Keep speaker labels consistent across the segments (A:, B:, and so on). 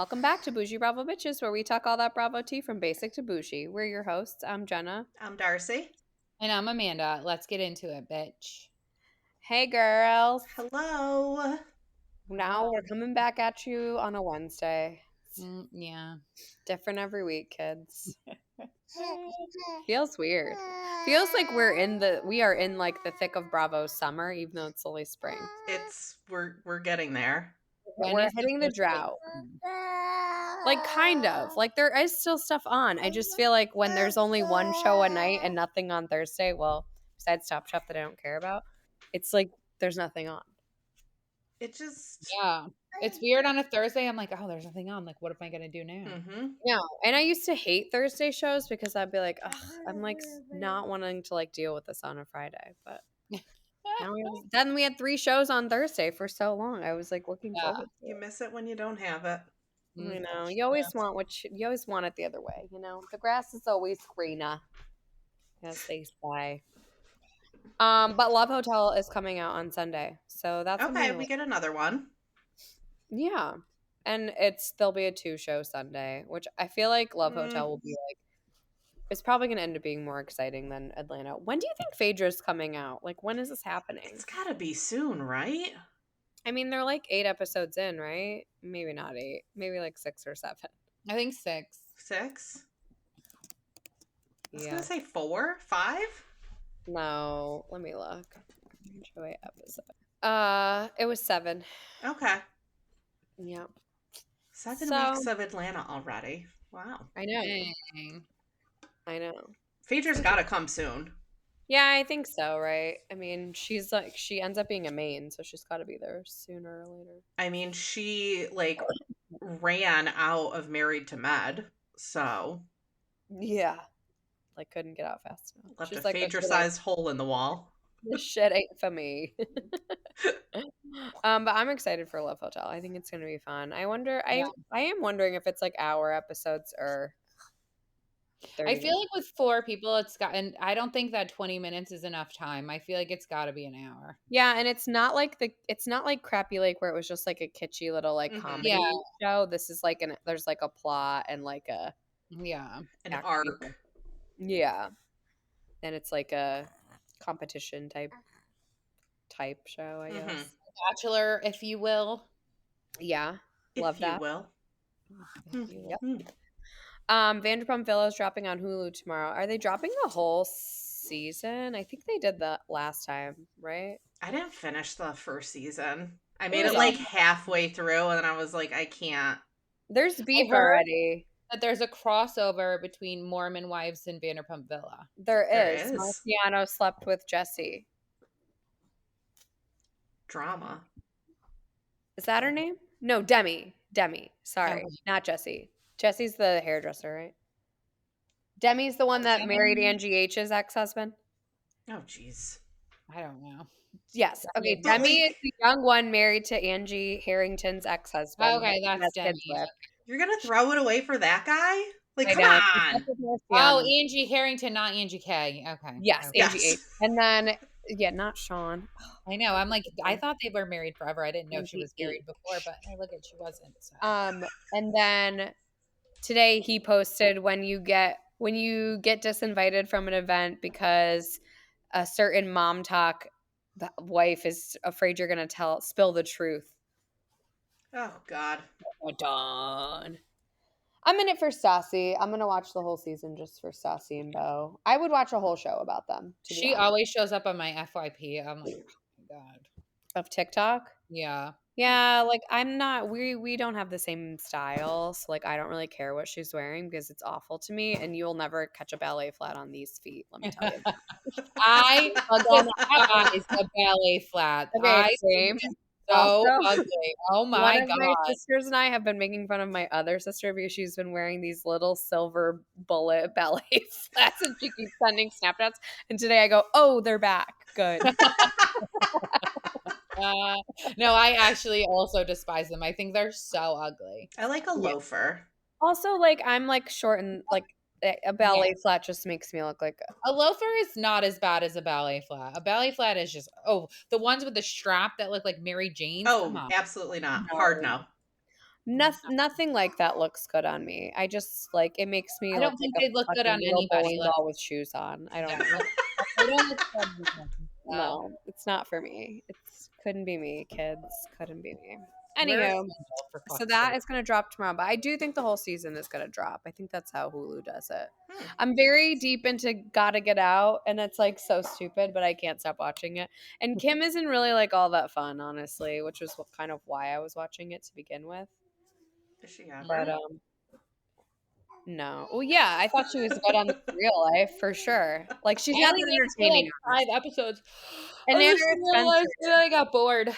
A: Welcome back to Boujee Bravo Bitches, where we talk all that Bravo tea from basic to bougie. We're your hosts. I'm Jenna.
B: I'm Darcy.
C: And I'm Amanda. Let's get into it, bitch.
A: Hey, girls.
B: Hello.
A: Now we're coming back at you on a Wednesday.
C: Yeah.
A: Different every week, kids. Feels weird. Feels like we are in like the thick of Bravo's summer, even though it's only spring.
B: We're getting there.
A: We're hitting the drought. Like, kind of. Like, there is still stuff on. I just feel like when there's only one show a night and nothing on Thursday, well, besides Top Chef that I don't care about, it's like there's nothing on.
B: It just...
C: Yeah. It's weird on a Thursday. I'm like, oh, there's nothing on. Like, what am I going to do now?
B: Mm-hmm.
A: Yeah. And I used to hate Thursday shows because I'd be like, ugh, I'm like not wanting to like deal with this on a Friday. But then we had 3 shows on Thursday for so long. I was like looking forward to
B: You
A: it.
B: miss it when you don't have it.
A: You know, you always want it the other way. You know, the grass is always greener, as they say. But Love Hotel is coming out on Sunday, so that's
B: okay. We get another one.
A: Yeah, and there'll be a 2-show Sunday, which I feel like Love Hotel will be like. It's probably going to end up being more exciting than Atlanta. When do you think Phaedra's coming out? Like, when is this happening?
B: It's got to be soon, right?
A: I mean, they're like 8 episodes in, right? Maybe not 8. Maybe like 6 or 7.
C: I think 6.
B: 6? I was
A: Yeah.
B: going to say 4? 5?
A: No, let me look. RHOA episode. It was 7.
B: Okay.
A: Yep.
B: 7 weeks of Atlanta already. Wow.
A: I know.
C: Dang.
A: I know.
B: Phaedra's got to come soon.
A: Yeah, I think so, right? I mean, she ends up being a main, so she's got to be there sooner or later.
B: I mean, she like ran out of Married to Med, so
A: yeah, like couldn't get out fast enough.
B: Left
A: She's
B: a
A: like
B: Phaedra-sized hole in the wall.
A: This shit ain't for me. But I'm excited for Love Hotel. I think it's gonna be fun. I wonder. I am wondering if it's like hour episodes or.
C: I feel like with 4 people, and I don't think that 20 minutes is enough time. I feel like it's got to be an hour.
A: Yeah, and it's not like Crappy Lake where it was just like a kitschy little like comedy show. This is like there's like a plot and like a
B: an arc.
A: Yeah, and it's like a competition type show, I guess.
C: Bachelor, if you will.
A: Yeah, love that.
B: If you will.
A: Yep. Vanderpump Villa is dropping on Hulu tomorrow. Are they dropping the whole season? I think they did that last time, right?
B: I didn't finish the first season. I made it like halfway through, and then I was like, I can't.
A: There's beef already.
C: That there's a crossover between Mormon Wives and Vanderpump Villa.
A: There is. Marciano slept with Jesse.
B: Drama.
A: Is that her name? No, Demi. Sorry, not Jesse. Jesse's the hairdresser, right? Demi's the one that married Angie H's ex-husband.
B: Oh, jeez.
C: I don't know.
A: Yes. Okay, Demi is the young one married to Angie Harrington's ex-husband.
C: Okay, that's Demi.
B: You're going to throw it away for that guy? Like, come on.
C: Oh, Angie Harrington, not Angie K. Okay.
A: Yes,
C: okay.
A: Angie H. And then, not Sean.
C: I know. I'm like, I thought they were married forever. I didn't know she was married before, but I look at she wasn't. So.
A: And then today he posted when you get disinvited from an event because a certain mom talk the wife is afraid you're going to spill the truth.
B: Oh, God.
A: Done. I'm in it for Stassi. I'm going to watch the whole season just for Stassi and Beau. I would watch a whole show about them.
C: She always shows up on my FYP. I'm like, oh my God.
A: Of TikTok?
C: Yeah.
A: Yeah, like I'm not, we don't have the same style. So like I don't really care what she's wearing because it's awful to me and you'll never catch a ballet flat on these feet, let me tell you.
C: I despise a ballet flat.
A: Okay, same.
C: So ugly. Oh my God.
A: My sisters and I have been making fun of my other sister because she's been wearing these little silver bullet ballet flats and she keeps sending Snapchats. And today I go, oh, they're back. Good.
C: No, I actually also despise them. I think they're so ugly.
B: I like a loafer.
A: Also, like I'm like short and like a ballet flat just makes me look like
C: a loafer is not as bad as a ballet flat. A ballet flat is just the ones with the strap that look like Mary Jane's.
B: Oh, absolutely not. Hard no.
A: Nothing like that looks good on me. I just like it makes me
C: I
A: look
C: don't
A: like
C: think
A: a
C: they look good
A: fucking
C: on
A: little
C: anybody.
A: bowling ball with shoes on. I don't
C: Yeah,
A: know.
C: they don't look good on anybody, so.
A: No, it's not for me. It's couldn't be me, kids. Couldn't be me.
C: Wear a
A: Anywho,
C: sandal, for
A: so
C: fuck's
A: that
C: sake.
A: is going to drop tomorrow, but I do think the whole season is going to drop. I think that's how Hulu does it.
B: Hmm.
A: I'm very deep into Gotta Get Out, and it's like so stupid, but I can't stop watching it. And Kim isn't really like all that fun, honestly, which was kind of why I was watching it to begin with.
B: Is she ever?
A: But no. Well, yeah, I thought she was good on real life for sure. Like she's
C: I
A: not
C: only
A: that
C: made it through,
A: entertaining.
C: like 5 episodes.
A: And
C: I
A: neither
C: just
A: is
C: realized
A: Spencer.
C: that I got bored.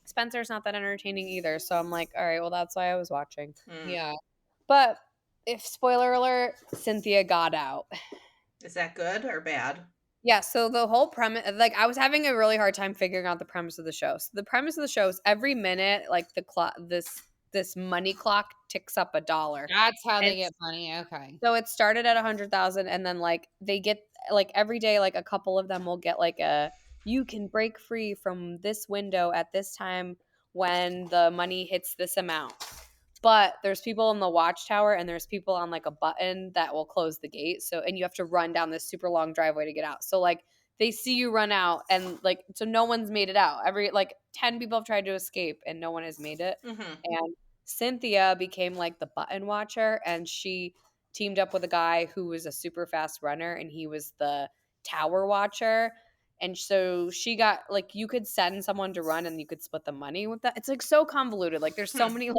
A: Spencer's not that entertaining either, so I'm like, all right, well, that's why I was watching.
C: Yeah.
A: But if spoiler alert, Cynthia got out.
B: Is that good or bad?
A: Yeah, so the whole premise, like, I was having a really hard time figuring out the premise of the show. So the premise of the show is every minute, like the clock, this money clock ticks up $1.
C: That's how
A: And
C: they get money. Okay.
A: so it started at 100,000, and then like they get like every day, like a couple of them will get like you can break free from this window at this time when the money hits this amount. But there's people in the watchtower and there's people on like a button that will close the gate. So, and you have to run down this super long driveway to get out. So like they see you run out and like, so no one's made it out. Every like 10 people have tried to escape and no one has made it.
B: Mm-hmm.
A: And Cynthia became like the button watcher, and she teamed up with a guy who was a super fast runner, and he was the tower watcher. And so she got like, you could send someone to run and you could split the money with that. It's like so convoluted. Like there's so many like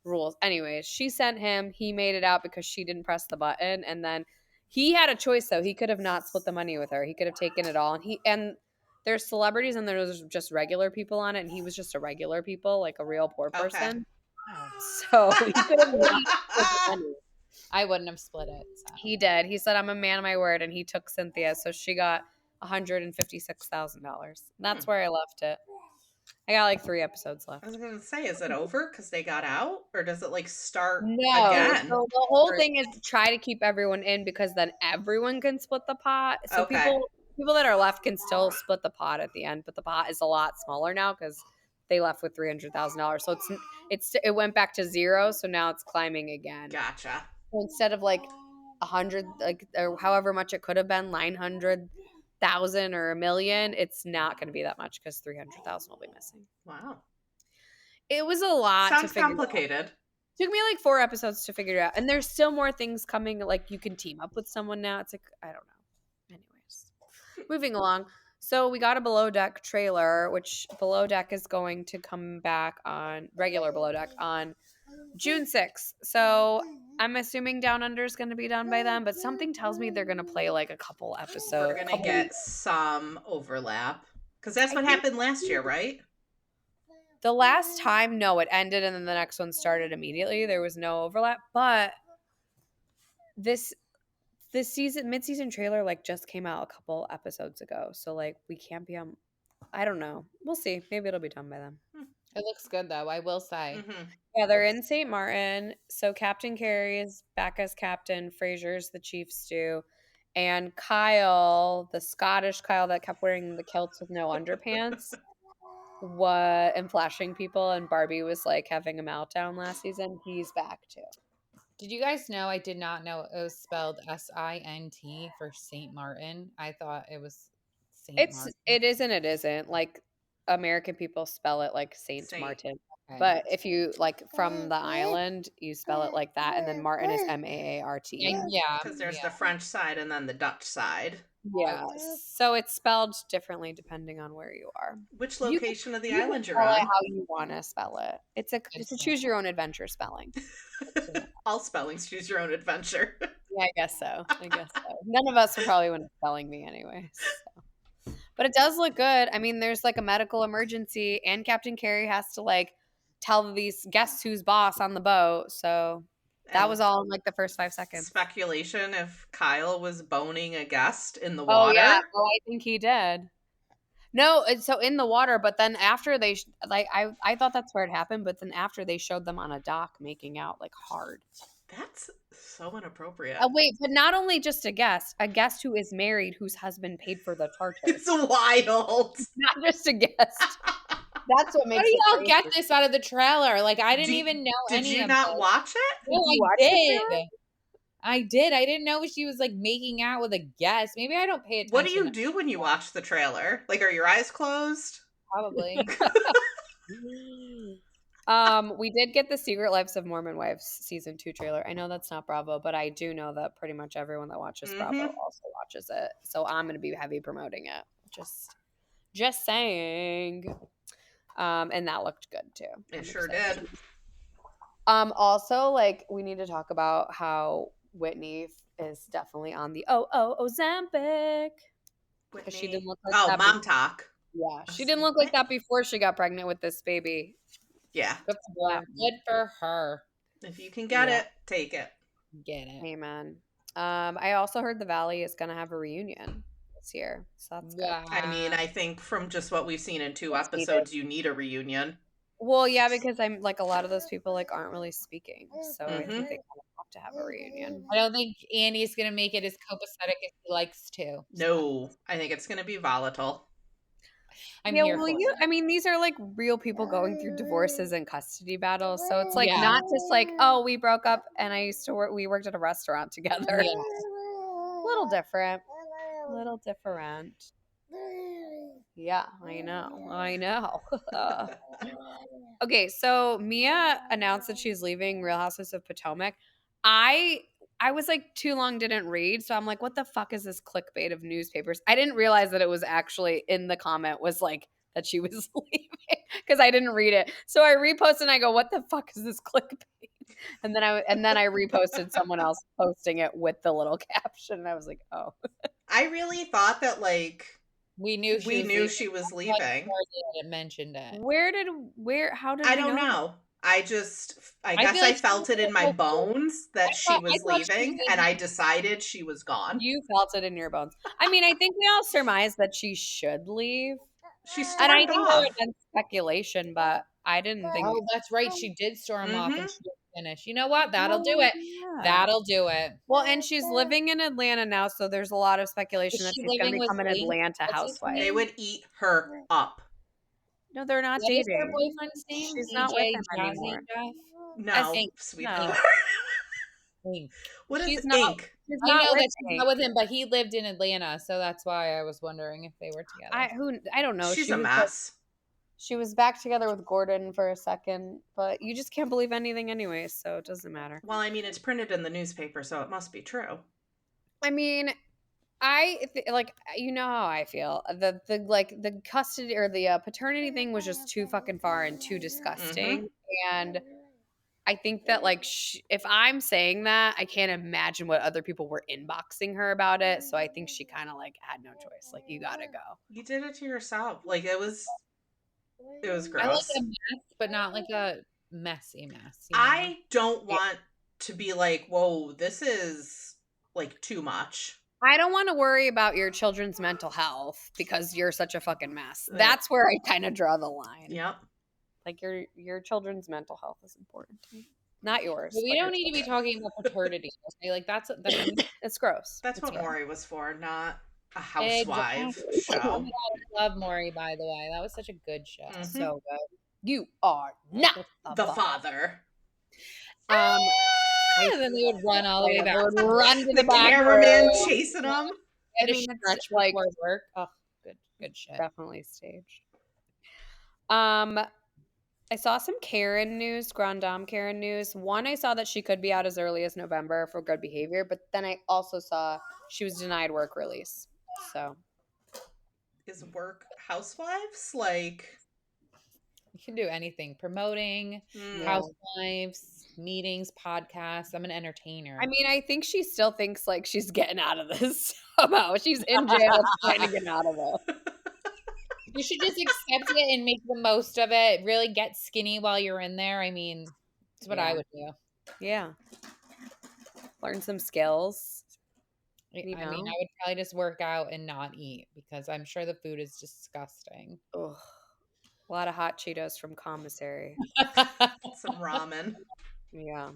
A: rules. Anyways, she sent him. He made it out because she didn't press the button. And then he had a choice though. He could have not split the money with her. He could have taken it all. And there's celebrities and there's just regular people on it. And he was just a regular people, like a real poor person. So he could have not split the money.
C: I wouldn't have split it. So.
A: He did. He said, I'm a man of my word. And he took Cynthia. So she got $156,000. That's where I left it. I got like 3 episodes left.
B: I was gonna say, is it over because they got out, or does it like start
A: No.
B: again?
A: So the whole thing is to try to keep everyone in because then everyone can split the pot. So
B: Okay.
A: people that are left can still split the pot at the end, but the pot is a lot smaller now because they left with $300,000. So it went back to 0, so now it's climbing again.
B: Gotcha.
A: So instead of like 100, like or however much it could have been, 900,000 or $1 million, it's not going to be that much because 300,000 will be missing.
B: Wow.
A: It was a lot.
B: Sounds
A: to figure
B: complicated.
A: out. Took me like 4 episodes to figure it out, and there's still more things coming. Like you can team up with someone now. It's like I don't know. Anyways, moving along. So we got a Below Deck trailer, which Below Deck is going to come back on regular Below Deck on June 6th. So I'm assuming Down Under is going to be done by then, but something tells me they're going to play like a couple episodes.
B: We're gonna get some overlap because that's what happened last year, right?
A: The last time, no, it ended and then the next one started immediately. There was no overlap, but this season mid-season trailer like just came out a couple episodes ago. So like we can't be on I don't know. We'll see. Maybe it'll be done by then.
C: It looks good though, I will say.
B: Mm-hmm.
A: Yeah, they're in St. Martin. So Captain Carey is back as captain, Fraser's the chief stew, and Kyle, the Scottish Kyle that kept wearing the kilts with no underpants, and flashing people, and Barbie was like having a meltdown last season. He's back too.
C: Did you guys know I did not know it was spelled Sint for St. Martin? I thought it was St. Martin.
A: It is and it isn't. Like American people spell it like Saint Martin.
C: Okay.
A: But if you like from the island, you spell it like that, and then Martin is Maart.
C: Yeah.
B: Because there's the French side and then the Dutch side.
A: Yeah. So it's spelled differently depending on where you are.
B: Which location of the
A: You can
B: island you're
A: spell it
B: on?
A: how you want to spell it. It's a choose your own adventure spelling.
B: All spellings choose your own adventure.
A: Yeah, I guess so. None of us would probably want to spelling bee anyway. So. But it does look good. I mean, there's like a medical emergency, and Captain Carey has to like tell these guests who's boss on the boat. So that was all in like the first 5 seconds.
B: Speculation if Kyle was boning a guest in the water.
A: Yeah. Oh, I think he did. No, so in the water, but then after they I thought that's where it happened, but then after they showed them on a dock making out like hard.
B: That's so inappropriate.
A: Wait, but not only just a guest who is married, whose husband paid for the charter.
B: It's wild.
A: Not just a guest. That's what makes
C: How do
A: it
C: y'all
A: crazy.
C: get this out of the trailer? Like, I didn't even know
B: Did
C: any
B: you
C: of
B: not
C: this.
B: watch it?
C: No,
A: Did you
C: I
A: watch the
C: did.
A: trailer?
C: I did. I didn't know she was like making out with a guest. Maybe I don't pay attention.
B: What do you do when you watch the trailer? Like, are your eyes closed?
C: Probably.
A: We did get the Secret Lives of Mormon Wives season 2 trailer. I know that's not Bravo, but I do know that pretty much everyone that watches Bravo also watches it. So I'm going to be heavy promoting it. Just saying. And that looked good too.
B: It sure did.
A: Also, like, we need to talk about how Whitney is definitely on the Ozempic. Because she didn't look like that.
B: Mom talk.
A: Yeah, she didn't look like that before she got pregnant with this baby.
B: Yeah.
C: Good for her.
B: If you can get it, take it.
C: Get it.
A: Amen. I also heard the Valley is going to have a reunion this year. So that's good.
B: I mean, I think from just what we've seen in 2 episodes, you need a reunion.
A: Well, yeah, because I'm like a lot of those people like aren't really speaking. So I think they kind of have to have a reunion.
C: I don't think Andy's going to make it as copacetic as he likes to.
B: No, I think it's going to be volatile.
C: I'm here for it.
A: I mean, these are like real people going through divorces and custody battles. So it's like not just like, oh, we broke up and we worked at a restaurant together.
C: Yeah.
A: Little different. Little different. Yeah, I know. Okay, so Mia announced that she's leaving Real Houses of Potomac. I was like too long didn't read, so I'm like, what the fuck is this clickbait of newspapers? I didn't realize that it was actually in the comment was like that she was leaving because I didn't read it. So I reposted and I go, what the fuck is this clickbait? And then I reposted someone else posting it with the little caption, and I was like, oh.
B: I really thought that like
C: we knew
B: she was leaving.
C: Like, mentioned it.
A: How did
B: I don't know? I guess I felt it in my bones that she was leaving, and I decided she was gone.
A: You felt it in your bones. I mean, I think we all surmised that she should leave.
B: She stormed
A: and I think
B: off.
A: there had been speculation, but I didn't think.
C: Oh, that's right. She did storm off and she didn't finish. You know what? That'll do it.
A: Yeah.
C: That'll do it.
A: Well, and she's living in Atlanta now, so there's a lot of speculation that she's going to become an Atlanta housewife.
B: They would eat her up.
A: No, they're not
C: dating. What is
A: dating.
C: her boyfriend's name?
A: She's not with him anymore.
B: No, sweetheart.
C: No.
B: What is
A: Ink?
B: She's
C: I know that she's not with him, but he lived in Atlanta, so that's why I was wondering if they were together.
A: I don't know.
B: She's a mess.
A: She was back together with Gordon for a second, but you just can't believe anything anyway, so it doesn't matter.
B: Well, I mean, it's printed in the newspaper, so it must be true.
A: I mean, you know how I feel. The custody or the paternity thing was just too fucking far and too disgusting. And I think that if I'm saying that, I can't imagine what other people were inboxing her about it. So I think she kind of had no choice. Like, you gotta go.
B: You did it to yourself. Like it was gross.
C: I like a mess, but not like a messy mess. You know?
B: I don't want to be like, whoa, this is like too much.
A: I don't want to worry about your children's mental health because you're such a fucking mess. That's where I kind of draw the line.
B: Yep.
A: Like your children's mental health is important to me. Not yours.
C: But we don't need to be talking about paternity. Okay? Like that's
A: it's gross.
B: That's what Maury was for, not a housewife show.
C: I love Maury, by the way. That was such a good show.
A: So good. You are not
B: the father.
C: And then they would run all the way back. They would run to the
B: cameraman chasing them.
C: I mean, it's like work. Oh, good shit.
A: Definitely staged. I saw some Karen news, Grand Dame Karen news. One, I saw that she could be out as early as November for good behavior, but then I also saw she was denied work release. So,
B: is work housewives like?
C: You can do anything. Promoting, housewives, meetings, podcasts. I'm an entertainer.
A: I mean, I think she still thinks like she's getting out of this somehow. She's in jail trying to get out of it.
C: You should just accept it and make the most of it. Really get skinny while you're in there. I mean, that's what I would do.
A: Yeah. Learn some skills.
C: I mean, I would probably just work out and not eat because I'm sure the food is disgusting.
A: Ugh. A lot of hot Cheetos from commissary.
B: Some ramen.
A: Yeah.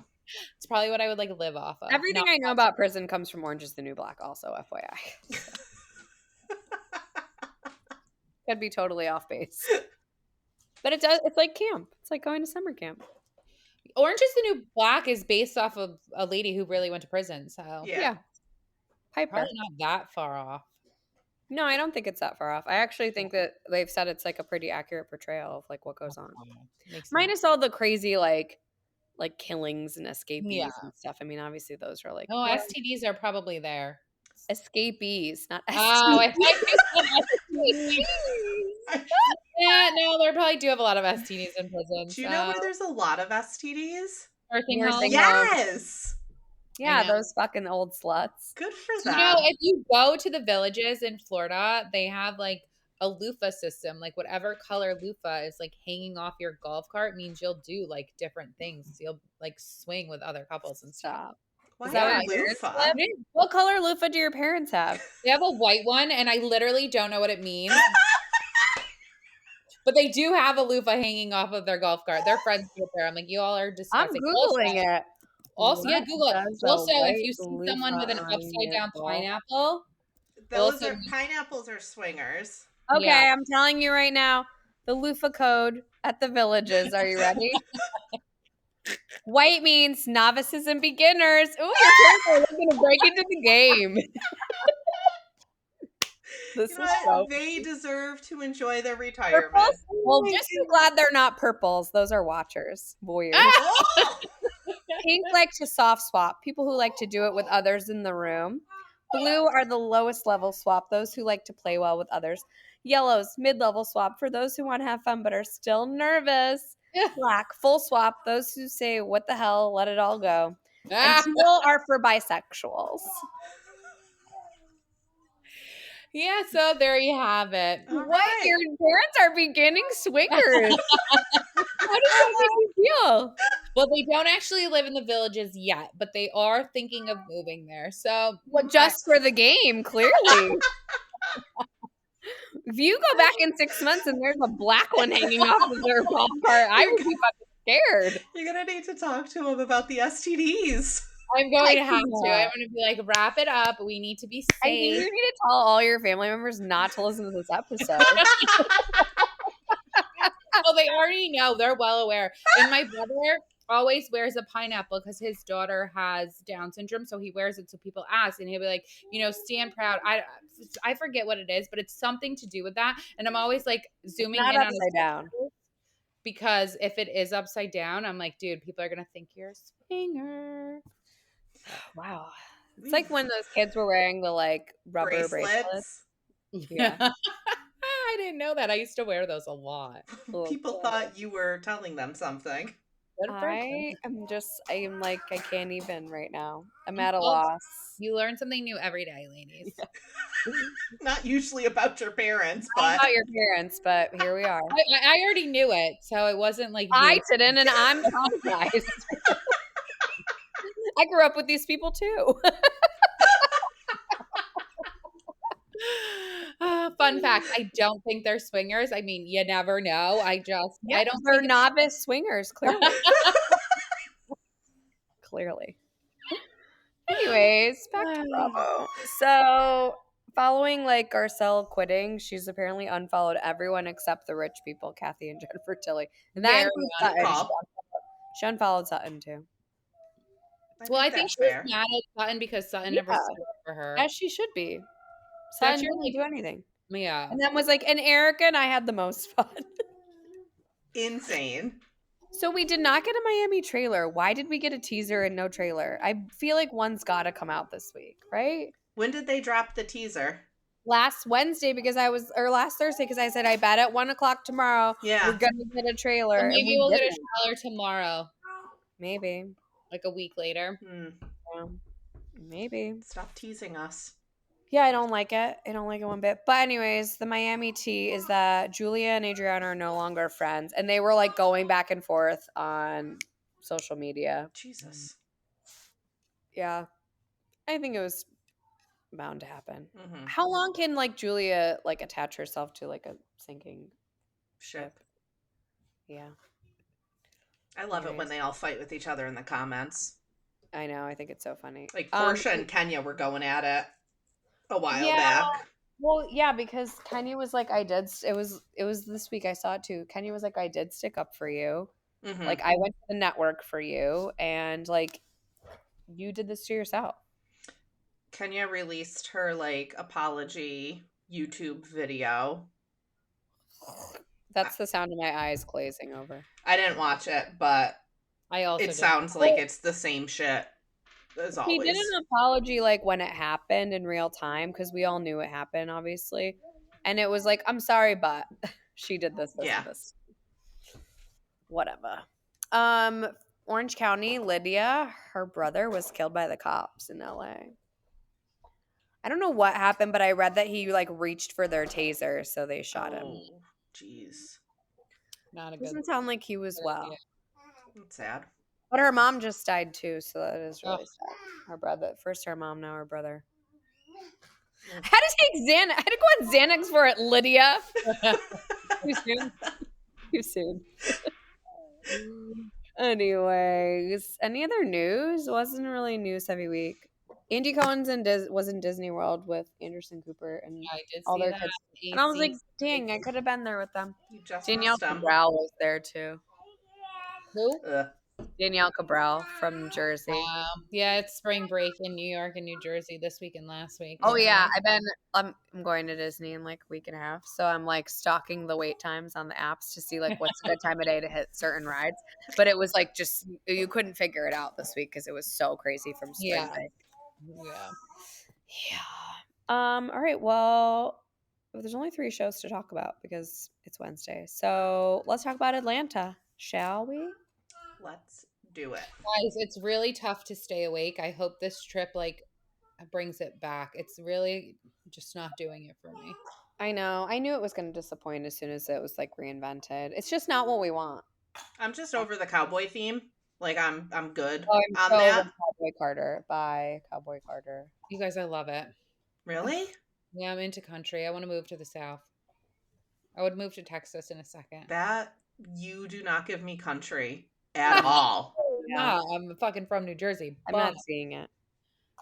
C: It's probably what I would live off of.
A: Everything I know about prison comes from Orange is the New Black also, FYI. Could be totally off base. But it's like camp. It's like going to summer camp.
C: Orange is the New Black is based off of a lady who really went to prison, so
A: Yeah. Piper.
C: probably not that far off.
A: No, I don't think it's that far off. I actually think that they've said it's like a pretty accurate portrayal of like what goes on. Minus all the crazy like killings and escapees and stuff. I mean, obviously those are like
C: STDs are probably there.
A: Escapees, not STDs.
C: Oh, I thought you said STDs. Yeah, no, they probably do have a lot of STDs in prison.
B: Do you know where there's a lot of STDs?
C: Nursing homes?
B: Yes.
A: Yeah, those fucking old sluts.
B: Good for them.
C: You know, if you go to the villages in Florida, they have like a loofah system. Like whatever color loofah is like hanging off your golf cart means you'll do like different things. You'll like swing with other couples and stuff.
B: Why a loofah?
A: What color loofah do your parents have?
C: They have a white one, and I literally don't know what it means. But they do have a loofah hanging off of their golf cart. Their friends get there. I'm like, you all are disgusting.
A: I'm Googling it.
C: Also, yeah, Google it. Also, if you see someone with an upside down pineapple,
B: pineapples are swingers.
A: Okay, I'm telling you right now, the loofah code at the villages. Are you ready? White means novices and beginners. Ooh, your parents are looking to break into the game.
B: They deserve to enjoy their retirement.
A: Purples? Well, just be glad they're not purples. Those are watchers, voyeurs. Pink like to soft swap, people who like to do it with others in the room. Blue are the lowest level swap, those who like to play well with others. Yellows, mid-level swap, for those who want to have fun but are still nervous. Black, full swap, those who say, what the hell, let it all go. And teal are for bisexuals.
C: Yeah, so there you have it.
A: What? Your parents are beginning swingers. How does that make you feel?
C: Well, they don't actually live in the villages yet, but they are thinking of moving there. So,
A: just for the game, clearly. If you go back in 6 months and there's a black one hanging off of their golf cart, I would be fucking scared.
B: You're gonna need to talk to them about the STDs.
C: I'm going to have to. I'm going to be like, wrap it up. We need to be safe.
A: I think you need to tell all your family members not to listen to this episode.
C: Well, they already know. They're well aware. And my brother always wears a pineapple because his daughter has Down syndrome. So he wears it so people ask. And he'll be like, stand proud. I forget what it is, but it's something to do with that. And I'm always like zooming in on
A: upside down.
C: Because if it is upside down, I'm like, dude, people are going to think you're a swinger.
A: Wow. It's like when those kids were wearing the like rubber bracelets.
C: Yeah. I didn't know that. I used to wear those a lot.
B: People thought you were telling them something.
A: I am like, I can't even right now. I'm at a loss.
C: You learn something new every day, ladies.
B: Yeah. Not usually about your parents, but
A: not about your parents, but here we are.
C: I already knew it, so it wasn't like
A: I didn't, and I'm traumatized. I grew up with these people too.
C: Fun fact, I don't think they're swingers. I mean, you never know. I don't.
A: They're novice swingers, clearly. Clearly. Anyways, back to Bravo. So, following like Garcelle quitting, she's apparently unfollowed everyone except the rich people, Kathy and Jennifer Tilly. And that includes Sutton. She unfollowed Sutton too.
C: I think she's mad at Sutton because Sutton never stood up for her.
A: As she should be. Sutton didn't do anything.
C: Yeah.
A: And then was like, and Erica and I had the most fun.
B: Insane.
A: So we did not get a Miami trailer. Why did we get a teaser and no trailer? I feel like one's got to come out this week, right?
B: When did they drop the teaser?
A: Last Thursday because I said I bet at 1:00 tomorrow.
B: Yeah.
A: We're gonna get a trailer.
C: Or maybe we'll get a trailer tomorrow.
A: Maybe.
C: Like a week later.
A: Yeah. Maybe.
B: Stop teasing us.
A: Yeah, I don't like it. I don't like it one bit. But anyways, the Miami tea is that Julia and Adriana are no longer friends. And they were like going back and forth on social media.
B: Jesus.
A: Yeah. I think it was bound to happen.
B: Mm-hmm.
A: How long can like Julia like attach herself to like a sinking ship? Yeah.
B: I love it when they all fight with each other in the comments.
A: I know. I think it's so funny.
B: Like Porsha and Kenya were going at it a while back.
A: Well, yeah, because Kenya was like, it was this week I saw it too. Kenya was like, I did stick up for you.
B: Mm-hmm.
A: Like, I went to the network for you, and like, you did this to yourself.
B: Kenya released her like apology YouTube video.
A: That's the sound of my eyes glazing over.
B: I didn't watch it, but
C: I also
B: it
C: did.
B: sounds like it's the same shit as
A: She did
B: always.
A: an apology like when it happened in real time because we all knew it happened, obviously. And it was like, I'm sorry, but she did this,
B: Yeah.
A: and this. Whatever. Orange County, Lydia, her brother was killed by the cops in LA. I don't know what happened, but I read that he like reached for their taser, so they shot him.
B: Oh, jeez.
C: Not a good.
A: Doesn't sound like he was well.
B: That's sad.
A: But her mom just died too, so that is really
C: Oh.
A: sad. Her brother, first her mom, now her brother.
B: Mm.
A: I had to take Xanax. I had to go on Xanax for it, Lydia. Too soon. Too soon. Anyways, any other news? Wasn't really a news heavy week. Andy Cohen's was in Disney World with Anderson Cooper and
C: I did
A: all
C: see
A: their
C: that.
A: kids. And I was like,
C: AC.
A: dang, I could have been there with them.
B: You just
A: Danielle
B: missed him.
A: Cabral was there too.
C: Who?
A: Danielle Cabral from Jersey.
C: Yeah, it's spring break in New York and New Jersey this week and last week.
A: Oh yeah, I'm going to Disney in like a week and a half, so I'm like stalking the wait times on the apps to see like what's a good time of day to hit certain rides. But it was like just you couldn't figure it out this week because it was so crazy from spring break.
C: Yeah.
A: All right. Well, there's only 3 shows to talk about because it's Wednesday. So let's talk about Atlanta, shall we?
B: Let's do it.
C: Guys, it's really tough to stay awake. I hope this trip like brings it back. It's really just not doing it for me.
A: I know. I knew it was going to disappoint as soon as it was like reinvented. It's just not what we want.
B: I'm just over the cowboy theme. Like I'm good
A: Oh,
B: on
A: I'm so
B: that.
A: over Cowboy Carter. Bye, Cowboy Carter.
C: You guys, I love it.
B: Really?
C: Yeah, I'm into country. I want to move to the South. I would move to Texas in a second.
B: That you do not give me country at all.
C: Yeah, I'm fucking from New Jersey.
A: I'm not seeing it.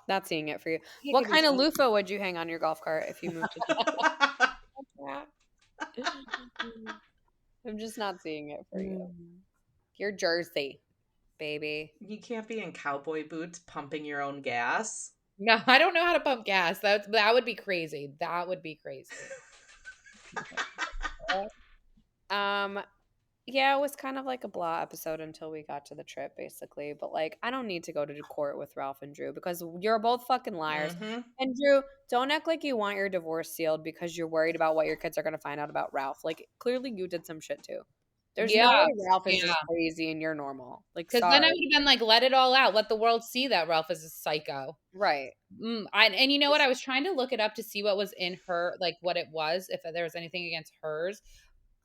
A: Not seeing it for you.
C: Yeah,
A: What
C: give
A: kind of
C: yourself-
A: loofah would you hang on your golf cart if you moved to I'm just not seeing it for you. You're Jersey, baby.
B: You can't be in cowboy boots pumping your own gas.
C: No, I don't know how to pump gas. That would be crazy. That would be crazy.
A: Yeah, it was kind of like a blah episode until we got to the trip, basically. But like, I don't need to go to court with Ralph and Drew because you're both fucking liars.
B: Mm-hmm.
A: And Drew, don't act like you want your divorce sealed because you're worried about what your kids are going to find out about Ralph. Like, clearly you did some shit too. There's no way Ralph is just crazy and you're normal. Like,
C: because then I would have been like, let it all out. Let the world see that Ralph is a psycho.
A: Right.
C: And you know what? I was trying to look it up to see what was in her, like what it was, if there was anything against hers.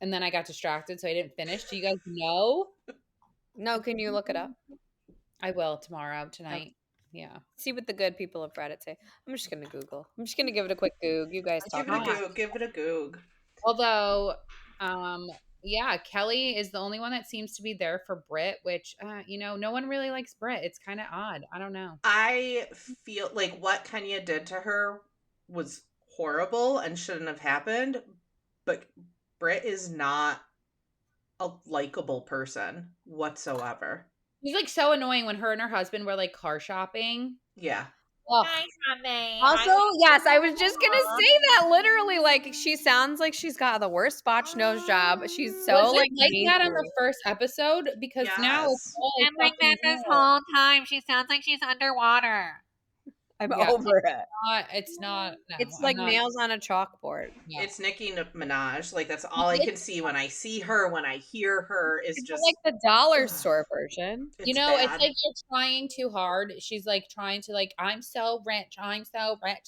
C: And then I got distracted, so I didn't finish. Do you guys know?
A: No, can you look it up?
C: I will tonight. Okay. Yeah.
A: See what the good people of Reddit say. I'm just going to Google. I'm just going to give it a quick Goog. You guys talk.
B: Give it a goog.
C: Although, yeah, Kelly is the only one that seems to be there for Britt, which, no one really likes Britt. It's kind of odd. I don't know.
B: I feel like what Kenya did to her was horrible and shouldn't have happened, but Britt is not a likable person whatsoever.
C: She's like so annoying when her and her husband were like car shopping.
B: Yeah.
A: Also, yes, I was just gonna say that literally. Like, she sounds like she's got the worst botch nose job. She's so
C: like that on the first episode because now it's all
A: like that this whole time. She sounds like she's underwater. I'm over it.
C: It's not. No,
A: it's like nails on a chalkboard.
B: Yeah. It's Nicki Minaj. Like that's all I can see when I see her. When I hear her, is just
A: like the dollar store version.
C: It's like you're trying too hard. She's like trying to like, I'm so rich.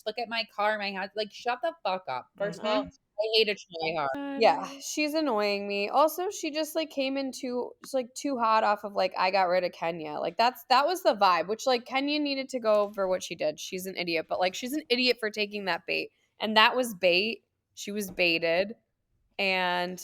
C: Look at my car, my house. Like, shut the fuck up. First of all, I hate to try hard.
A: Yeah, she's annoying me. Also, she just like came in too hot off of like I got rid of Kenya. Like that was the vibe, which like Kenya needed to go over what she did. She's an idiot, but like she's an idiot for taking that bait. And that was bait. She was baited. And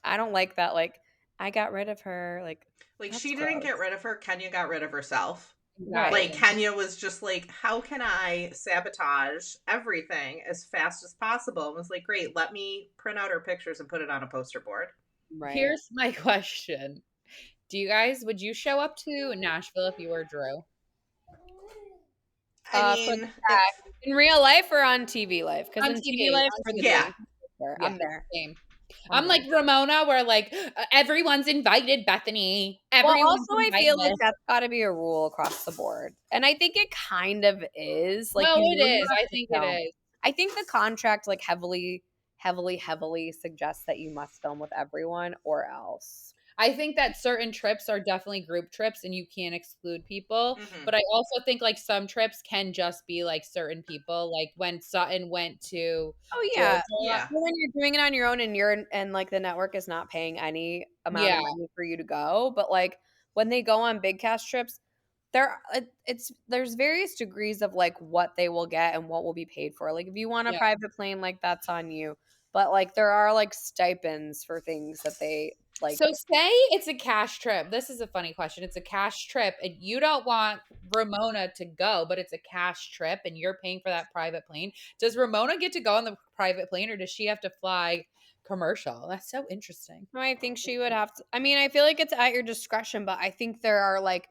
A: I don't like that. Like I got rid of her. Like
B: she didn't get rid of her. Kenya got rid of herself.
C: Exactly.
B: Like Kenya was just like, how can I sabotage everything as fast as possible? And was like, great, let me print out her pictures and put it on a poster board.
A: Right.
C: Here's my question. Would you show up to Nashville if you were Drew?
B: I
A: For the
B: mean,
A: fact, in real life or on TV life? Because
C: On
A: in TV
C: TV.
A: life,
C: On
A: for the
B: Yeah.
A: dating, sure,
C: Yeah,
A: I'm there.
C: same.
A: I'm
C: I'm like Ramona, where like everyone's invited, Bethany.
A: Well,
C: Everyone's
A: also, I feel like
C: invited.
A: that's got to be a rule across the board, and I think it kind of is. Like,
C: No,
A: you
C: it
A: know, you
C: is.
A: have
C: I
A: to
C: think it
A: film.
C: is.
A: I think the contract like heavily suggests that you must film with everyone, or else.
C: I think that certain trips are definitely group trips and you can't exclude people.
B: Mhm.
C: But I also think like some trips can just be like certain people. Like when Sutton went to
A: Oh yeah,
C: Georgia.
B: Yeah.
A: well, when you're doing it on your own and and like the network is not paying any amount
C: Yeah.
A: of money for you to go, but like when they go on big cast trips, there's various degrees of like what they will get and what will be paid for. Like if you want a
C: Yeah.
A: private plane, like that's on you. But like there are like stipends for things that they like.
C: So say it's a cash trip. This is a funny question. It's a cash trip and you don't want Ramona to go, but it's a cash trip and you're paying for that private plane. Does Ramona get to go on the private plane or does she have to fly commercial? That's so interesting.
A: No, I think she would have to. I mean, I feel like it's at your discretion, but I think there are like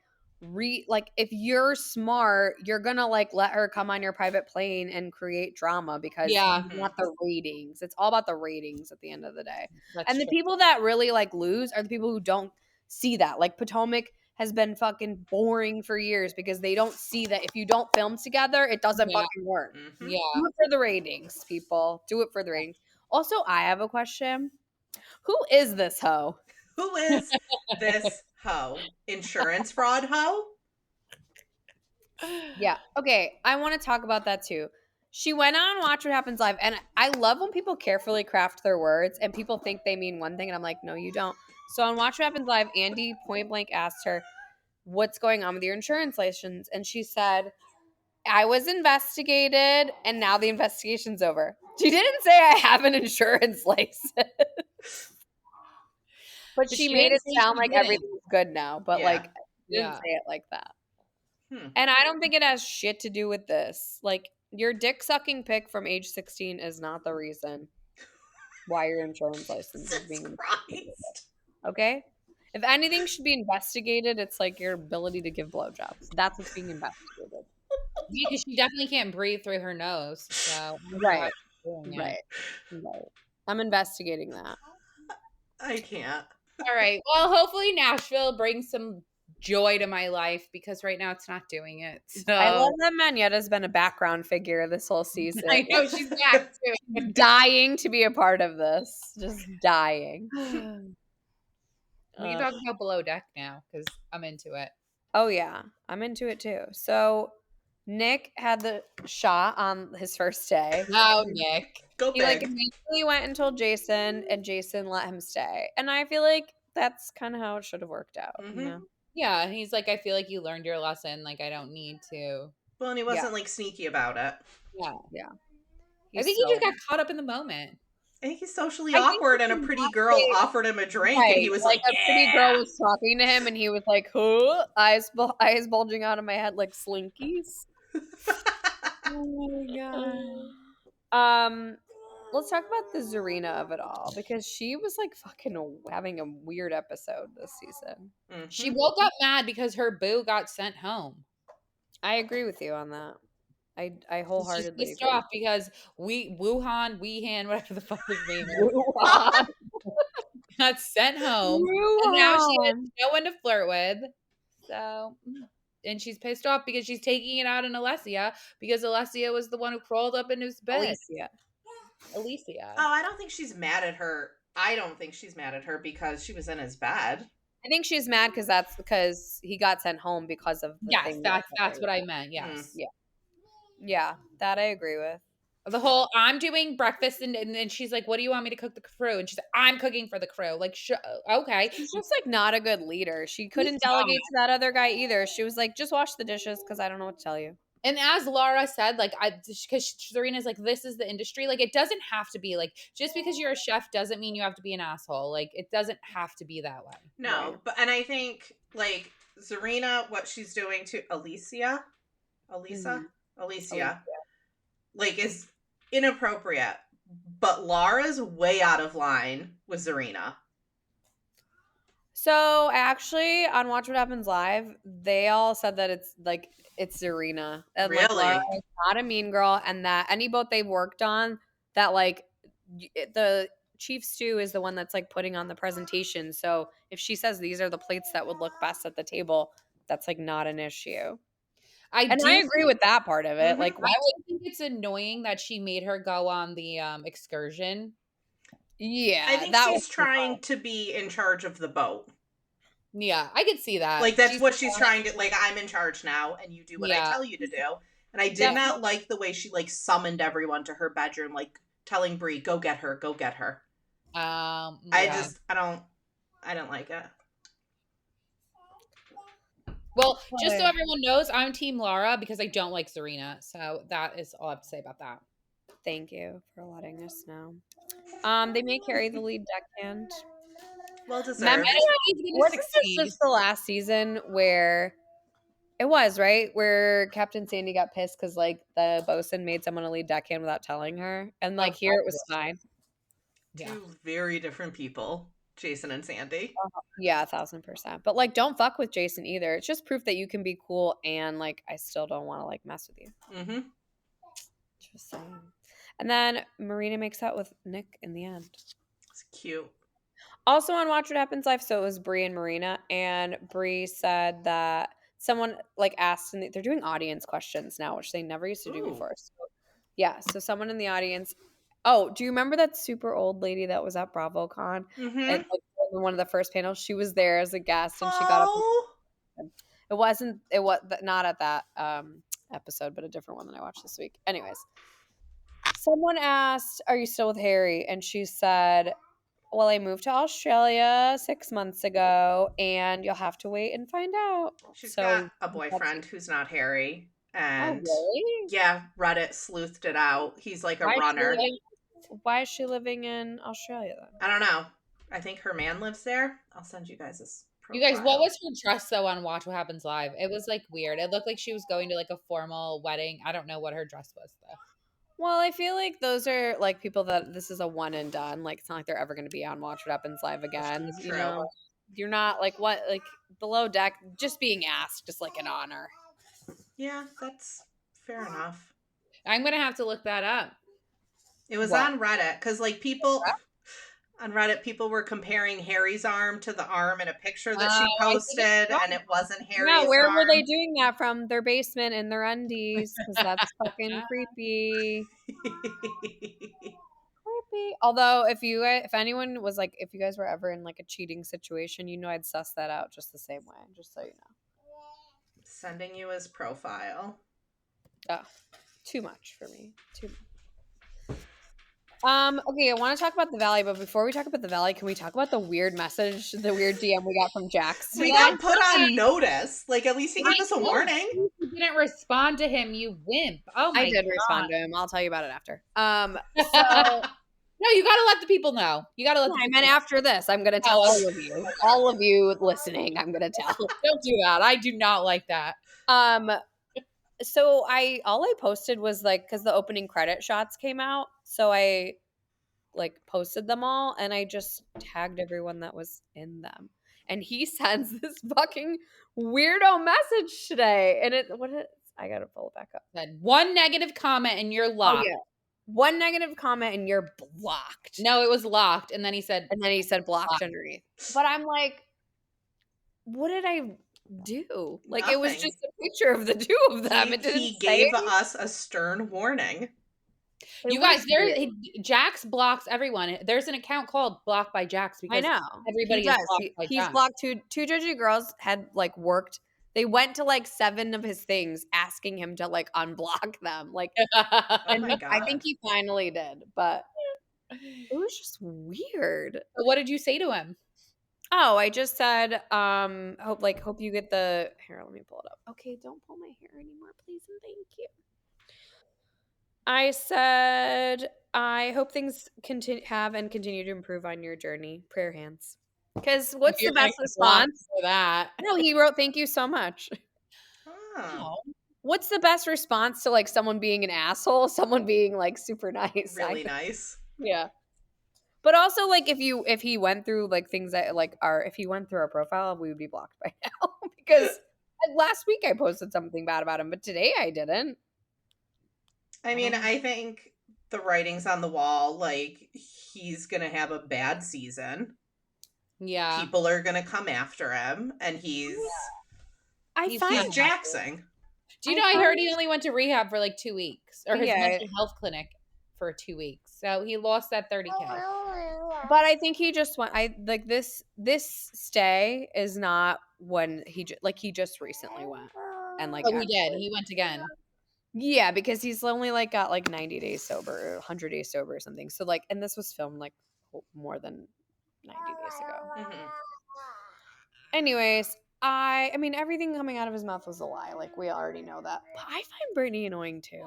A: like if you're smart, you're gonna like let her come on your private plane and create drama because
C: Yeah,
A: you want the ratings. It's all about the ratings at the end of the day.
C: that's
A: And the
C: true.
A: people that really like lose are the people who don't see that. Like Potomac has been fucking boring for years because they don't see that if you don't film together, it doesn't
C: Yeah.
A: fucking work.
B: Mhm.
C: Yeah.
A: Do it for the ratings, people. Do it for the ratings. Also, I have a question. Who is this hoe?
B: Who is this hoe? Insurance fraud hoe?
A: Yeah. Okay. I want to talk about that too. She went on Watch What Happens Live, and I love when people carefully craft their words and people think they mean one thing, and I'm like, no, you don't. So on Watch What Happens Live, Andy point blank asked her, what's going on with your insurance license? And she said, I was investigated, and now the investigation's over. She didn't say I have an insurance license. But she made
C: didn't
A: it
C: say
A: sound
C: she
A: like
C: didn't.
A: everything's good now, but
B: Yeah.
A: like didn't
C: Yeah.
A: say it like that.
B: Hmm.
A: And I don't think it has shit to do with this. Like your dick sucking pic from age 16 is not the reason why your insurance license is
B: Jesus
A: being investigated.
B: Christ.
A: Okay? If anything should be investigated, it's like your ability to give blowjobs. That's what's being investigated.
C: Because she definitely can't breathe through her nose. So I don't know
A: Right.
C: how she's doing it.
A: Right. I'm investigating that.
B: I can't.
C: All right. Well, hopefully Nashville brings some joy to my life because right now it's not doing it. So
A: I love that Manyetta's been a background figure this whole season.
C: I know she's back too.
A: Dying to be a part of this. Just dying.
C: We can talk about Below Deck now because I'm into it.
A: Oh yeah, I'm into it too. So Nick had the shot on his first day.
C: Oh, Nick.
B: Go
A: He like
B: big.
A: immediately went and told Jason, and Jason let him stay. And I feel like that's kind of how it should have worked out.
B: Mhm.
A: You know?
C: Yeah, he's like, I feel like you learned your lesson. Like, I don't need to.
B: Well, and he wasn't like sneaky about it.
C: Yeah. I
A: He's
C: think
A: so-
C: he just got caught up in the moment.
B: I think he's socially
A: I think
B: awkward,
A: he
B: and a
A: did
B: pretty
A: not
B: girl
A: say-
B: offered him a drink,
A: Right,
B: and he was like,
A: a pretty
B: "Yeah."
A: girl was talking to him, and he was like, "Huh?" Eyes bulging out of my head like slinkies. Oh my god. Let's talk about the Tzarina of it all because she was like fucking having a weird episode this season.
B: Mhm.
C: She woke up mad because her boo got sent home.
A: I agree with you on that. I
C: She's
A: wholeheartedly
C: pissed
A: agree.
C: off because Wuhan, whatever the fuck his name is,
A: Wuhan.
C: got sent home. And now she has
A: Wuhan.
C: no one to flirt with. So, and she's pissed off because she's taking it out on Alessia because Alessia was the one who crawled up in his bed. Alicia.
B: Oh, I don't think she's mad at her. I don't think she's mad at her because she was in his bed.
A: I think she's mad because he got sent home because of the
C: Yes,
A: thing.
C: that's what I meant. Yes.
A: Yeah, that I agree with.
C: The whole I'm doing breakfast and then she's like, "What do you want me to cook the crew?" And she's like, "I'm cooking for the crew." Like, okay.
A: She's just like not a good leader. She couldn't delegate to that other guy either. She was like, just wash the dishes because I don't know what to tell you.
C: And as Lara said, like, because Serena's like, this is the industry. Like, it doesn't have to be like just because you're a chef doesn't mean you have to be an asshole. Like, it doesn't have to be that way.
B: No,
A: Right.
B: but and I think like Tzarina, what she's doing to Alicia, like, is inappropriate. But Lara's way out of line with Tzarina.
A: So actually, on Watch What Happens Live, they all said that it's Tzarina, and like Lara
B: Really?
A: is not a mean girl, and that any boat they've worked on, that like the chief stew is the one that's like putting on the presentation. So if she says these are the plates that would look best at the table, that's like not an issue.
C: I
A: And
C: do
A: I agree with that part of it.
B: Mhm.
A: Like,
C: I would think it's annoying that she made her go on the excursion.
A: yeah,
B: I think
A: that
B: she's
A: was
B: trying to be in charge of the boat.
C: Yeah, I could see that.
B: Like, that's what she's trying to, like, I'm in charge now, and you do what I
C: Yeah.
B: tell you to do. And I did
C: That-
B: not like the way she, like, summoned everyone to her bedroom, like, telling Brie, go get her, go get her. I
C: yeah.
B: don't like it.
C: Well, just so everyone knows, I'm Team Lara because I don't like Tzarina. So that is all I have to say about that.
A: Thank you for letting us know. They may carry the lead deckhand.
B: Well deserved.
A: Remember,
C: He's gonna
A: wasn't this
C: succeed.
A: just the last season where it was, right? Where Captain Sandy got pissed because like the bosun made someone a lead deckhand without telling her. And like here it was fine.
C: Yeah.
B: Two very different people, Jason and Sandy.
A: Yeah, 1000%. But like don't fuck with Jason either. It's just proof that you can be cool and like I still don't want to like mess with you.
B: Mm-hmm.
A: Just saying. And then Marina makes out with Nick in the end.
B: It's cute.
A: Also on Watch What Happens Live, so it was Brie and Marina, and Brie said that someone like asked, and they're doing audience questions now, which they never used to do before. So, yeah, so someone in the audience. Oh, do you remember that super old lady that was at BravoCon?
B: Mm-hmm.
A: And like one of the first panels, she was there as a guest, and she got up. It wasn't. It was not at that episode, but a different one that I watched this week. Anyways, someone asked, "Are you still with Harry?" And she said, well, I moved to Australia 6 months ago, and you'll have to wait and find out.
B: She's
A: So
B: got a boyfriend who's not Harry. And
A: really?
B: yeah, Reddit sleuthed it out. He's like a
A: Why
B: runner.
A: Why is she living in Australia then?
B: I don't know. I think her man lives there. I'll send you guys this profile.
C: You guys, what was her dress though on Watch What Happens Live? It was like weird. It looked like she was going to like a formal wedding. I don't know what her dress was though.
A: Well, I feel like those are like people that this is a one and done. Like it's not like they're ever going to be on Watch What Happens Live again.
B: That's
A: You
B: true.
A: know, you're not like what like below deck. Just being asked is like an honor.
B: Yeah, that's fair enough.
C: I'm gonna have to look that up.
B: It was on Reddit because like people on Reddit, people were comparing Harry's arm to the arm in a picture that she posted, and it wasn't Harry's
A: Yeah, where
B: arm.
A: were they doing that from? Their basement in their undies, because that's fucking creepy. Creepy. Although, if anyone was like, if you guys were ever in like a cheating situation, you know I'd suss that out just the same way, just so you know.
B: Sending you his profile.
A: Oh, too much for me. Too much. Okay, I want to talk about the Valley, but before we talk about the Valley, can we talk about the weird message, the weird DM we got from Jax?
B: We got put on notice. Like, at least he gave us a warning.
C: You didn't respond to him, you wimp. Oh my God.
A: I did respond to him. I'll tell you about it after.
C: So no, you gotta let the people know. You gotta let the people
A: know. After this, I'm gonna tell all of you listening, I'm gonna tell.
C: Don't do that. I do not like that.
A: So all I posted was like because the opening credit shots came out, so I like posted them all and I just tagged everyone that was in them. And he sends this fucking weirdo message today, and I gotta pull it back up.
C: Then one negative comment and you're locked.
A: Oh, yeah. One negative comment and you're blocked.
C: No, it was locked, and then he said
A: blocked underneath. But I'm like, what did I do? Like
B: Nothing.
A: It was just a picture of the two of them.
B: He gave us a stern warning.
C: You guys, Jax blocks everyone. There's an account called Blocked by Jax because
A: I know
C: everybody is blocked by
A: He's
C: Jax.
A: blocked two judgy girls had like worked. They went to like 7 of his things asking him to like unblock them. Like, and
B: my God.
A: I think he finally did, but it was just weird.
C: So what did you say to him?
A: Oh, I just said, hope you get the here. Let me pull it up. Okay, don't pull my hair anymore, please and thank you. I said, I hope things continue to improve on your journey. Prayer hands. Because what's the
C: You're
A: best
C: getting blocked
A: response?
C: for that.
A: No, he wrote, "Thank you so much."
B: Oh,
C: Oh,
A: What's the best response to like someone being an asshole? Someone being like super nice.
B: really nice.
A: Yeah. But also, like, if he went through like things that like are if he went through our profile, we would be blocked by now because last week I posted something bad about him, but today I didn't.
B: I mean, I think the writing's on the wall. Like, he's gonna have a bad season.
C: yeah.
B: People are gonna come after him, and he's
C: He's
A: find
B: jaxing.
C: Do you know I heard he only went to rehab for like 2 weeks or his
A: Yeah.
C: mental health clinic for 2 weeks. So he lost that 30K.
A: But I think he just went. I like this. This stay is not when he he just recently went and like
C: Oh, he did.
A: actually-
C: He went again.
A: Yeah, because he's only like got like 90 days sober, or 100 days sober or something. So like, and this was filmed like more than 90 days ago.
B: Mhm.
A: Anyways, I mean everything coming out of his mouth was a lie. Like we already know that. But I find Brittany annoying too.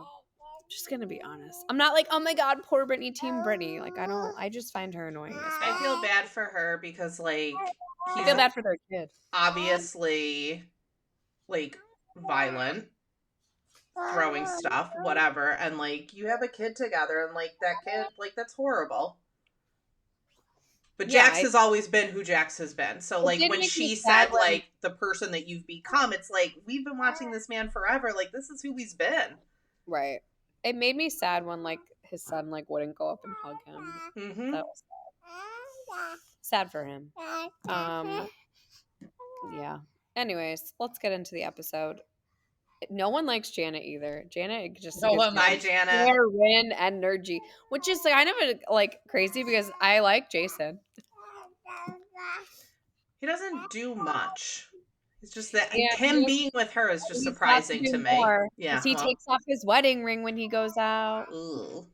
A: Just gonna be honest. I'm not like, oh my god, poor Brittany, team Brittany. Like I don't. I just find her annoying as
B: I
A: well.
B: feel bad for her because, like,
A: I
B: he's
A: feel bad for their kid.
B: obviously, like, violent, throwing stuff, whatever, and, like, you have a kid together, and, like, that kid, like, that's horrible. But
A: Yeah,
B: Jax has always been who Jax has been. So, like,
A: did
B: when
A: make me
B: she
A: sad
B: said,
A: when-
B: like, the person that you've become, it's like, we've been watching this man forever. Like, this is who he's been.
A: Right. It made me sad when like his son like wouldn't go up and hug him.
B: Mm-hmm.
A: That was sad for him. Yeah. Anyways, let's get into the episode. No one likes Janet either. Janet just
C: No
A: gives
C: one
A: me
B: Bye, Janet.
A: heroin energy, which is kind of like crazy because I like Jason.
B: He doesn't do much. It's just that
A: Yeah,
B: him being with her is just
A: He's got
B: surprising
A: do
B: to me.
A: more,
B: Yeah.
A: 'cause he
B: well,
A: takes off his wedding ring when he goes out.
B: Ugh.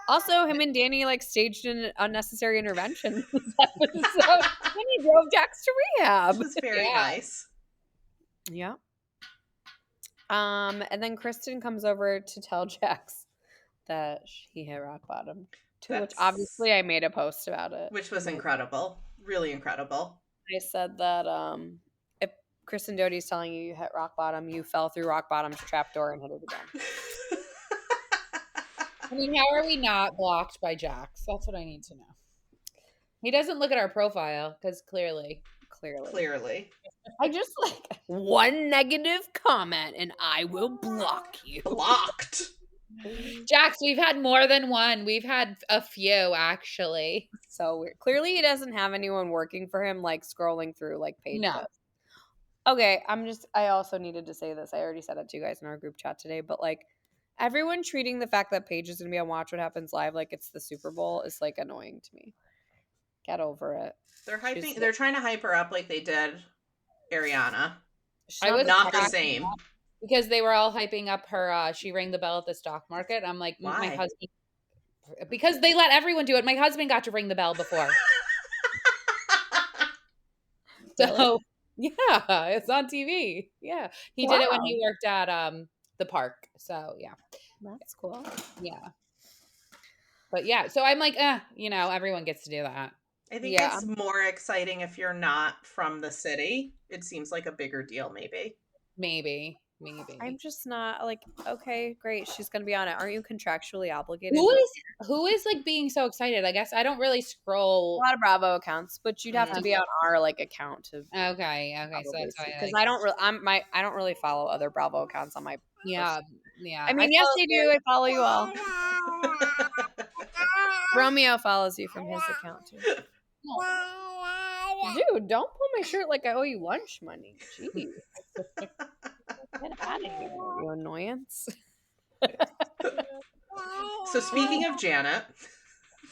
A: Also, him and Danny like staged an unnecessary intervention this episode. Then he drove Jax to rehab.
B: Which was very nice.
A: Yeah. And then Kristen comes over to tell Jax that he hit rock bottom. To which
B: That's-
A: obviously I made a post about it.
B: Which was incredible. Really incredible.
A: I said that if Kristen Doty's telling you hit rock bottom, you fell through rock bottom's trapdoor and hit it again.
C: I mean, how are we not blocked by Jax? That's what I need to know. He doesn't look at our profile because clearly.
B: Clearly.
A: I just like one negative comment and I will block you.
B: Blocked.
C: Jax, we've had more than one. We've had a few, actually.
A: So weird. Clearly he doesn't have anyone working for him like scrolling through like pages.
C: No.
A: Okay, I also needed to say this. I already said it to you guys in our group chat today, but like everyone treating the fact that Paige is gonna be on Watch What Happens Live like it's the Super Bowl is like annoying to me. Get over it.
B: They're trying to hype her up like they did Ariana.
C: I was
B: Not the
C: cracking
B: same.
C: up because they were all hyping up her she rang the bell at the stock market. I'm like, my
B: Why?
C: husband, because they let everyone do it. My husband got to ring the bell before. So yeah, it's on TV. Yeah. He did it when he worked at the park. So yeah.
A: That's cool.
C: Yeah. But yeah, so I'm like, everyone gets to do that.
B: I think it's more exciting if you're not from the city. It seems like a bigger deal, maybe.
C: Maybe.
A: I'm just not like, okay, great. She's gonna be on it. Aren't you contractually obligated?
C: Who is like being so excited? I guess I don't really scroll
A: a lot of Bravo accounts, but you'd have to be on our like account to.
C: Okay. So that's why
A: because I don't really, I don't really follow other Bravo accounts on my.
C: Yeah.
A: I mean, yes, I do. I follow you all. Romeo follows you from his account too. Dude, don't pull my shirt like I owe you lunch money. Jeez. Get out of here, you annoyance.
B: So speaking of Janet.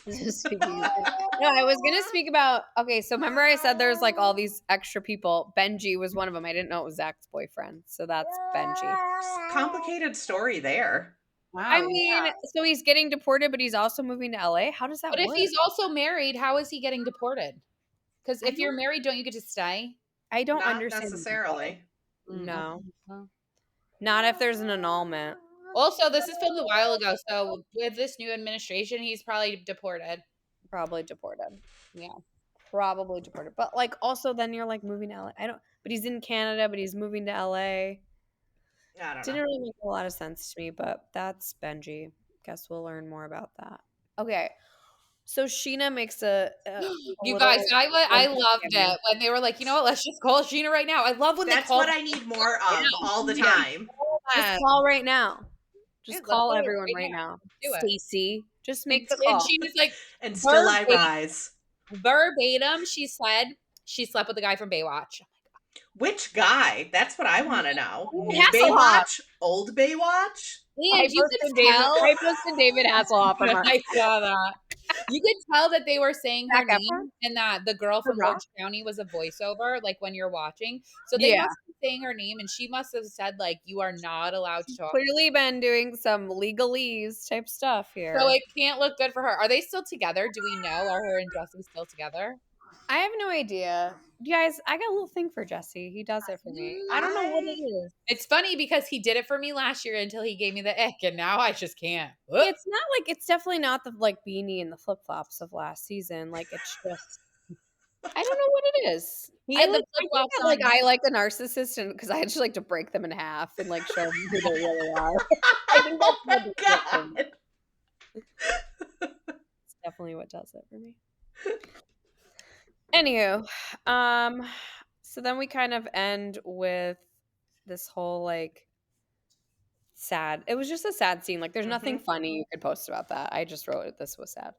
A: No, I was going to speak about, okay, so remember I said there's like all these extra people. Benji was one of them. I didn't know it was Zach's boyfriend. So that's Benji.
B: Complicated story there.
C: Wow.
A: I mean, so he's getting deported, but he's also moving to LA. How does that work?
C: But if he's also married, how is he getting deported? Because if you're married, don't you get to stay?
A: I don't
B: Not
A: understand.
B: necessarily.
A: No. Not if there's an annulment.
C: Also, this is filmed a while ago, so with this new administration, he's probably deported.
A: Probably deported.
C: Yeah.
A: probably deported. But like also then you're like moving to LA. But he's in Canada, but he's moving to LA.
B: I don't know.
A: Didn't really make a lot of sense to me, but that's Benji. Guess we'll learn more about that. Okay. So Sheena makes a
C: You guys,
A: little
C: I loved it when they were like, you know what, let's just call Sheena right now. I love when
B: That's
C: they call.
B: what I need more of all the time.
A: Just call right now. Just
C: Yeah, let's
A: call
C: do it
A: everyone
C: right
A: right now.
C: Do it.
A: Stacy, just make the
C: And
A: call.
C: she was like,
B: And still I
C: verbatim,
B: rise.
C: verbatim, she said she slept with the guy from Baywatch.
B: Which guy? That's what I want to know. New
A: Hasselhoff.
B: Baywatch? Old Baywatch?
C: And you could tell.
A: I posted David Hasselhoff from
C: I saw that. You could tell that they were saying her
A: Zac
C: name and that the girl
A: The
C: from
A: Rock?
C: Orange County was a voiceover, like when you're watching. So they
A: Yeah.
C: must be saying her name, and she must have said, like, you are not allowed to talk.
A: Clearly been doing some legalese type stuff here.
C: So it can't look good for her. Are they still together? Do we know? Are her and Jesse still together?
A: I have no idea. You guys, I got a little thing for Jesse. He does it for me. I don't know what it is.
C: It's funny because he did it for me last year until he gave me the ick, and now I just can't.
A: It's not like it's definitely not the like beanie and the flip flops of last season. Like it's just I don't know what it is.
C: He
A: I
C: had the
A: like,
C: flip-flops
A: I think that,
C: on.
A: like I like a narcissist, and because I just like to break them in half and like show them who they really are. I think that's
B: Oh my
A: what does it for me.
B: God.
A: It's definitely what does it for me. Anywho, so then we kind of end with this whole like sad. It was just a sad scene. Like, there's nothing funny you could post about that. I just wrote it. This was sad.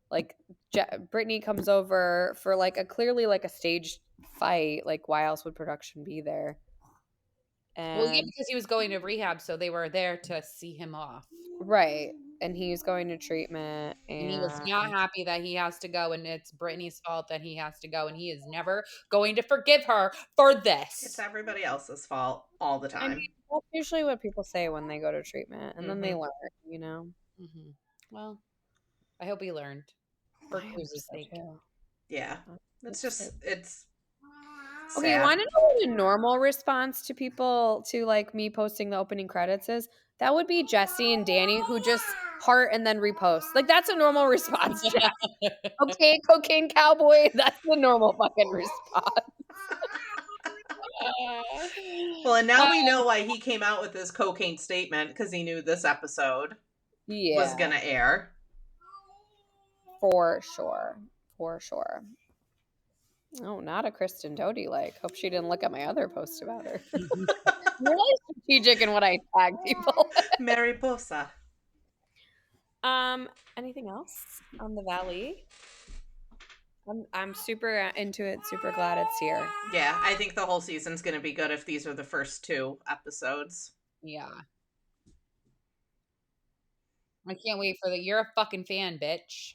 A: Like, Brittany comes over for like a clearly like a staged fight. Like, why else would production be there? And
C: Well, yeah, because he was going to rehab, so they were there to see him off.
A: right, and he's going to treatment,
C: And he was not happy that he has to go, and it's Brittany's fault that he has to go, and he is never going to forgive her for this.
B: It's everybody else's fault all the time.
A: I mean, that's usually what people say when they go to treatment, and then they learn, you know.
C: Mm-hmm. Well, I hope he learned for Cruz's sake.
B: Yeah, it's just it's.
A: Okay, you want to know what a normal response to people to like me posting the opening credits is? That would be Jesse and Danny who just heart and then repost. Like that's a normal response, Jess. Okay, cocaine cowboy. That's the normal fucking response.
B: Well, and now we know why he came out with this cocaine statement, because he knew this episode was gonna air.
A: For sure. For sure. Oh, not a Kristen Doty like. Hope she didn't look at my other post about her. Really strategic in what I tag people.
B: Mariposa.
A: Anything else on the Valley? I'm super into it, super glad it's here.
B: Yeah, I think the whole season's gonna be good if these are the first 2 episodes.
C: Yeah. I can't wait for you're a fucking fan, bitch.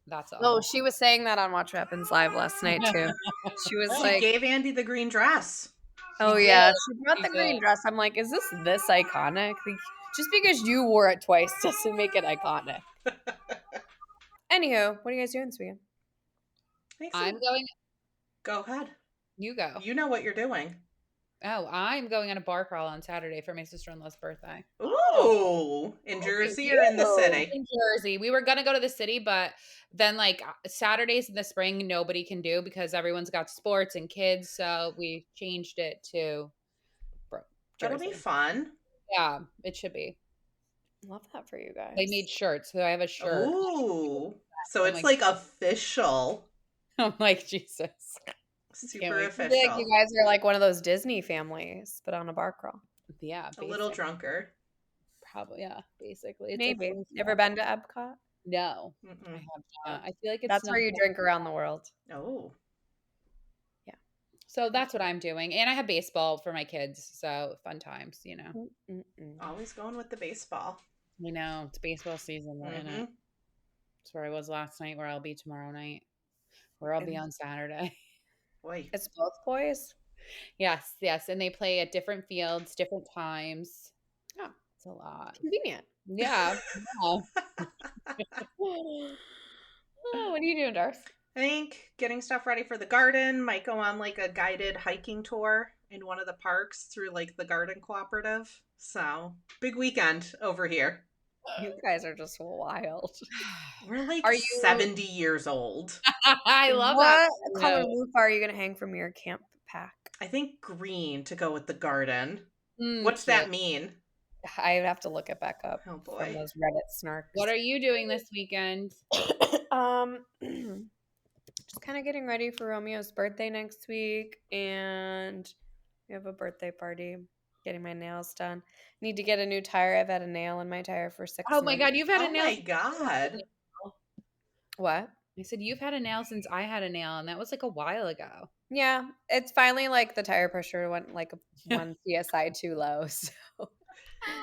C: That's all.
A: Oh, she was saying that on Watch What Happens Live last night too. She was like,
B: gave Andy the green dress.
A: Oh yeah, she brought the green dress. I'm like, is this iconic? Like, just because you wore it twice doesn't make it iconic. Anywho, what are you guys doing this weekend?
C: I'm going.
B: Go ahead.
C: You go.
B: You know what you're doing.
C: Oh, I'm going on a bar crawl on Saturday for my sister-in-law's birthday.
B: Ooh, in Jersey or in the city?
C: In Jersey. We were going to go to the city, but then like Saturdays in the spring, nobody can do because everyone's got sports and kids. So we changed it to Jersey.
B: That'll be fun.
C: Yeah, it should be.
A: Love that for you guys.
C: They made shirts, so I have a shirt.
B: Ooh, so it's like official.
C: I'm like, Jesus.
B: Super official.
A: I feel like you guys are like one of those Disney families, but on a bar crawl.
C: Yeah, basically.
B: A little drunker.
C: Probably, yeah. Basically, it's
A: maybe.
C: Like,
A: ever been to Epcot?
C: No, I have not. I feel like
A: that's where you drink around the world.
B: Oh,
A: yeah.
C: So that's what I'm doing, and I have baseball for my kids. So fun times, you know.
B: Always going with the baseball.
C: You know, it's baseball season. We're in it. That's where I was last night. Where I'll be tomorrow night. Where I'll be on Saturday.
B: Boy.
A: It's both boys?
C: Yes, and they play at different fields, different times.
A: Oh,
C: it's a lot.
A: Convenient.
C: Yeah.
A: Oh, what are you doing, Darth?
B: I think getting stuff ready for the garden. Might go on like a guided hiking tour in one of the parks through like the garden cooperative. So big weekend over here.
A: You guys are just wild.
B: We're like
C: Are you
B: 70 years old.
C: I love that.
A: What color roof are you going to hang from your camp pack?
B: I think green to go with the garden.
C: Mm,
B: What's
C: cute.
B: that mean?
A: I have to look it back up
B: Oh
A: from
B: boy.
A: those Reddit snarks.
C: What are you doing this weekend?
A: Just kind of getting ready for Romeo's birthday next week, and we have a birthday party. Getting my nails done. Need to get a new tire. I've had a nail in my tire for 6
C: Oh my
A: months.
C: God, you've had a
B: Oh
C: nail.
B: my god.
A: What?
C: I said you've had a nail since I had a nail, and that was like a while ago.
A: Yeah, it's finally like the tire pressure went like 1 psi too low. So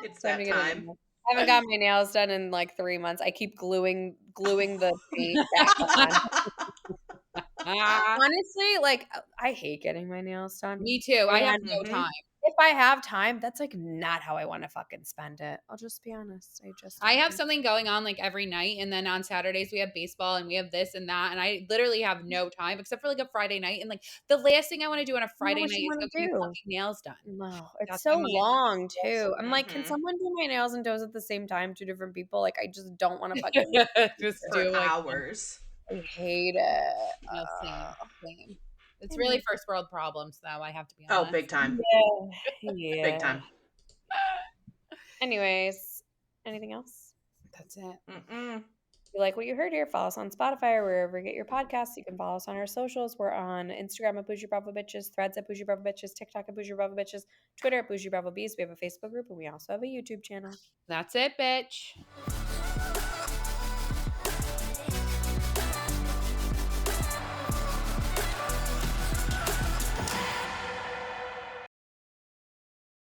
B: It's
A: time
B: that
A: to get a new
B: time.
A: one. I haven't got my nails done in like 3 months. I keep gluing the paint back on.
C: Ah,
A: Honestly, like I hate getting my nails done.
C: me too. I have
A: And
C: no time.
A: if I have time, that's like not how I want to fucking spend it. I'll just be honest.
C: I have something going on like every night, and then on Saturdays we have baseball and we have this and that, and I literally have no time except for like a Friday night. And like the last thing I want to do on a Friday
A: what
C: night
A: you
C: is
A: wanna
C: go get my
A: do.
C: fucking nails done.
A: No, it's
C: That's
A: so
C: my mind.
A: long too. I'm like, can
B: Mhm.
A: someone do my nails and toes at the same time? 2 different people. Like, I just don't want to fucking.
C: Just
B: For
C: do like
B: hours.
A: I hate it.
C: no, same. It's really first world problems, though. I have to be
B: Oh,
C: honest.
B: big time.
A: Yeah.
B: Big time.
A: Anyways, anything else?
C: That's it.
B: Mm-mm.
A: If you like what you heard here, follow us on Spotify or wherever you get your podcasts. You can follow us on our socials. We're on Instagram at Boujee Bravo Bitches, Threads at Boujee Bravo Bitches, TikTok at Boujee Bravo Bitches, Twitter at Boujee Bravo Bees. We have a Facebook group and we also have a YouTube channel.
C: That's it, bitch.